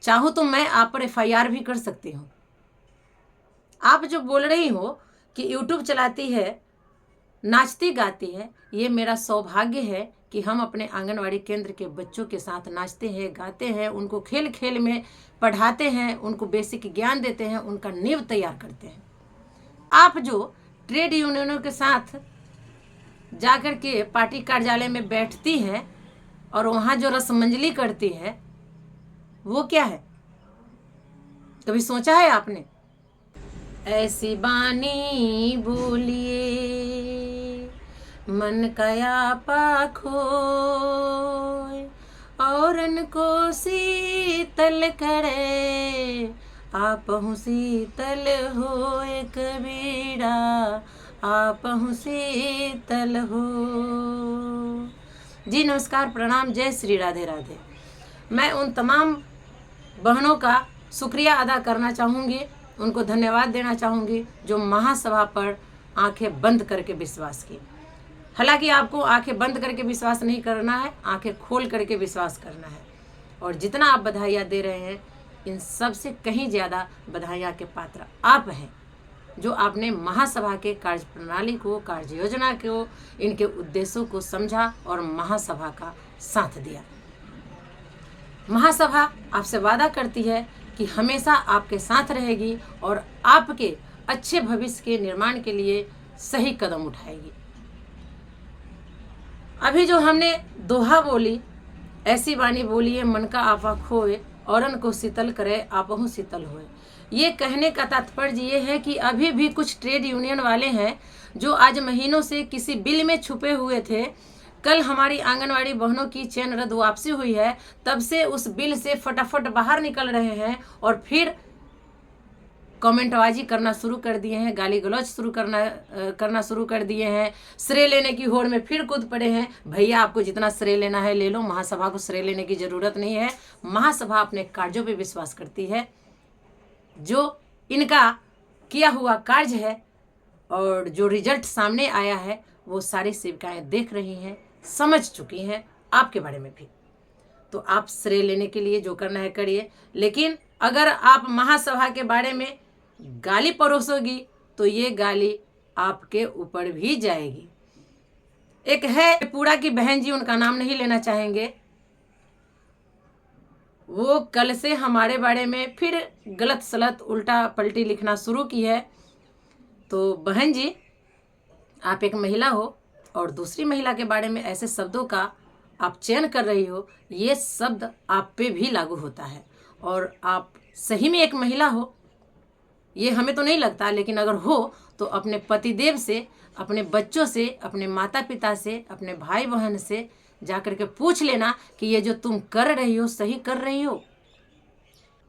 चाहूँ तो मैं आप पर FIR भी कर सकती हूँ। आप जो बोल रही हो कि YouTube चलाती है, नाचती गाती है, ये मेरा सौभाग्य है कि हम अपने आंगनवाड़ी केंद्र के बच्चों के साथ नाचते हैं, गाते हैं, उनको खेल खेल में पढ़ाते हैं, उनको बेसिक ज्ञान देते हैं, उनका नींव तैयार करते हैं। आप जो ट्रेड यूनियनों के साथ जाकर के पार्टी कार्यालय में बैठती हैं और वहाँ जो रसमंजली करती है, वो क्या है? कभी सोचा है आपने? ऐसी बानी बोलिए मन कया पाखोय, औरन को शीतल करे आपहु शीतल होए कबीरा, आपहु शीतल हो। जी नमस्कार, प्रणाम, जय श्री राधे राधे। मैं उन तमाम बहनों का शुक्रिया अदा करना चाहूँगी, उनको धन्यवाद देना चाहूँगी जो महासभा पर आंखें बंद करके विश्वास की। हालांकि आपको आंखें बंद करके विश्वास नहीं करना है, आंखें खोल करके विश्वास करना है। और जितना आप बधाइयाँ दे रहे हैं, इन सब से कहीं ज़्यादा बधाइयाँ के पात्र आप हैं, जो आपने महासभा के कार्य प्रणाली को, कार्य योजना को, इनके उद्देश्यों को समझा और महासभा का साथ दिया। महासभा आपसे वादा करती है कि हमेशा आपके साथ रहेगी और आपके अच्छे भविष्य के निर्माण के लिए सही कदम उठाएगी। अभी जो हमने दोहा बोली, ऐसी वाणी बोलिए मन का आपा खोए, औरन को शीतल करे आपहु शीतल होए, ये कहने का तात्पर्य ये है कि अभी भी कुछ ट्रेड यूनियन वाले हैं जो आज महीनों से किसी बिल में छुपे हुए थे। कल हमारी आंगनवाड़ी बहनों की चैन रद्द वापसी हुई है, तब से उस बिल से फटाफट बाहर निकल रहे हैं और फिर कमेंटबाजी करना शुरू कर दिए हैं, गाली गलौज करना शुरू कर दिए हैं, श्रेय लेने की होड़ में फिर कूद पड़े हैं। भैया, आपको जितना श्रेय लेना है ले लो, महासभा को श्रेय लेने की जरूरत नहीं है। महासभा अपने कार्यों पे विश्वास करती है। जो इनका किया हुआ कार्य है और जो रिजल्ट सामने आया है, वो सारी सेविकाएं देख रही हैं, समझ चुकी हैं आपके बारे में भी। तो आप श्रेय लेने के लिए जो करना है करिए, लेकिन अगर आप महासभा के बारे में गाली परोसोगी तो ये गाली आपके ऊपर भी जाएगी। एक है पूरा की बहन जी, उनका नाम नहीं लेना चाहेंगे, वो कल से हमारे बारे में फिर गलत सलत उल्टा पलटी लिखना शुरू की है। तो बहन जी, आप एक महिला हो और दूसरी महिला के बारे में ऐसे शब्दों का आप चयन कर रही हो, ये शब्द आप पे भी लागू होता है। और आप सही में एक महिला हो, ये हमें तो नहीं लगता, लेकिन अगर हो तो अपने पतिदेव से, अपने बच्चों से, अपने माता पिता से, अपने भाई बहन से जाकर के पूछ लेना कि ये जो तुम कर रही हो सही कर रही हो।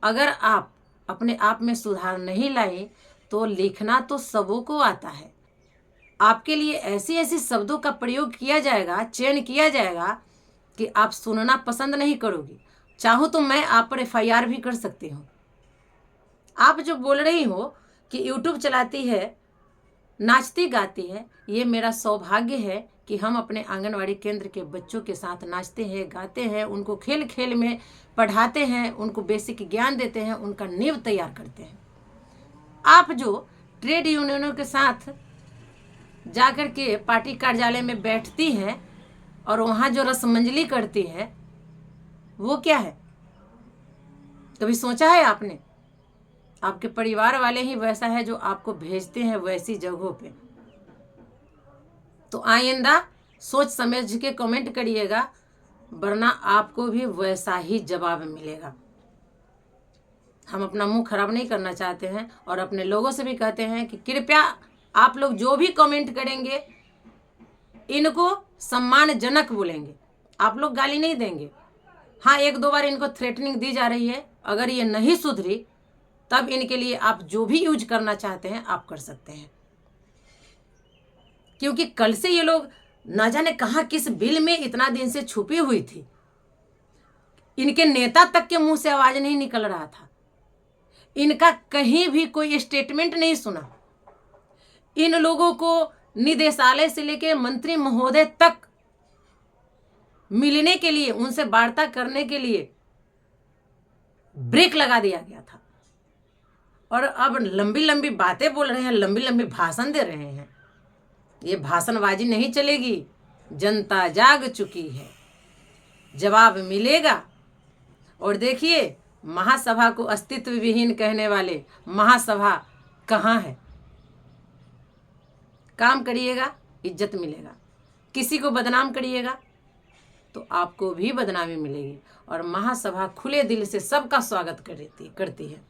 अगर आप अपने आप में सुधार नहीं लाए तो लिखना तो सबों को आता है। आपके लिए ऐसी ऐसी शब्दों का प्रयोग किया जाएगा, चयन किया जाएगा कि आप सुनना पसंद नहीं करोगी। चाहूँ तो मैं आप पर FIR भी कर सकती हूँ। आप जो बोल रही हो कि YouTube चलाती है, नाचती गाती है, ये मेरा सौभाग्य है कि हम अपने आंगनवाड़ी केंद्र के बच्चों के साथ नाचते हैं, गाते हैं, उनको खेल खेल में पढ़ाते हैं, उनको बेसिक ज्ञान देते हैं, उनका नींव तैयार करते हैं। आप जो ट्रेड यूनियनों के साथ जाकर के पार्टी कार्यालय में बैठती हैं और वहाँ जो रसमंजली करती है, वो क्या है? कभी सोचा है आपने? आपके परिवार वाले ही वैसा है जो आपको भेजते हैं वैसी जगहों पे। तो आइंदा सोच समझ के कमेंट करिएगा, वरना आपको भी वैसा ही जवाब मिलेगा। हम अपना मुंह खराब नहीं करना चाहते हैं और अपने लोगों से भी कहते हैं कि कृपया आप लोग जो भी कमेंट करेंगे, इनको सम्मानजनक बोलेंगे। आप लोग गाली नहीं देंगे। हाँ, एक दो बार इनको थ्रेटनिंग दी जा रही है, अगर ये नहीं सुधरी तब इनके लिए आप जो भी यूज करना चाहते हैं आप कर सकते हैं। क्योंकि कल से ये लोग ना जाने कहाँ किस बिल में इतना दिन से छुपी हुई थी, इनके नेता तक के मुंह से आवाज नहीं निकल रहा था, इनका कहीं भी कोई स्टेटमेंट नहीं सुना। इन लोगों को निदेशालय से लेकर मंत्री महोदय तक मिलने के लिए, उनसे वार्ता करने के लिए ब्रेक लगा दिया गया था। और अब लंबी लंबी बातें बोल रहे हैं, लंबी लंबी भाषण दे रहे हैं। ये भाषणबाजी नहीं चलेगी। जनता जाग चुकी है, जवाब मिलेगा। और देखिए, महासभा को अस्तित्व विहीन कहने वाले महासभा कहाँ है? काम करिएगा, इज्जत मिलेगा। किसी को बदनाम करिएगा तो आपको भी बदनामी मिलेगी। और महासभा खुले दिल से सबका स्वागत करती है।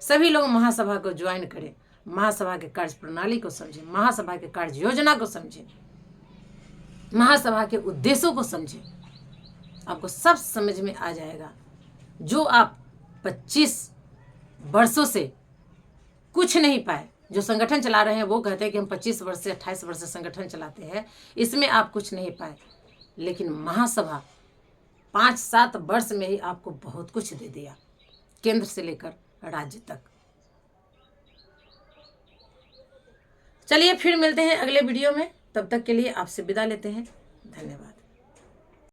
सभी लोग महासभा को ज्वाइन करें, महासभा के कार्य प्रणाली को समझें, महासभा के कार्य योजना को समझें, महासभा के उद्देश्यों को समझें। आपको सब समझ में आ जाएगा। जो आप 25 वर्षों से कुछ नहीं पाए, जो संगठन चला रहे हैं वो कहते हैं कि हम 25 वर्ष से 28 वर्ष से संगठन चलाते हैं, इसमें आप कुछ नहीं पाए। लेकिन महासभा 5-7 वर्ष में ही आपको बहुत कुछ दे दिया, केंद्र से लेकर राज्य तक। चलिए फिर मिलते हैं अगले वीडियो में। तब तक के लिए आपसे विदा लेते हैं। धन्यवाद।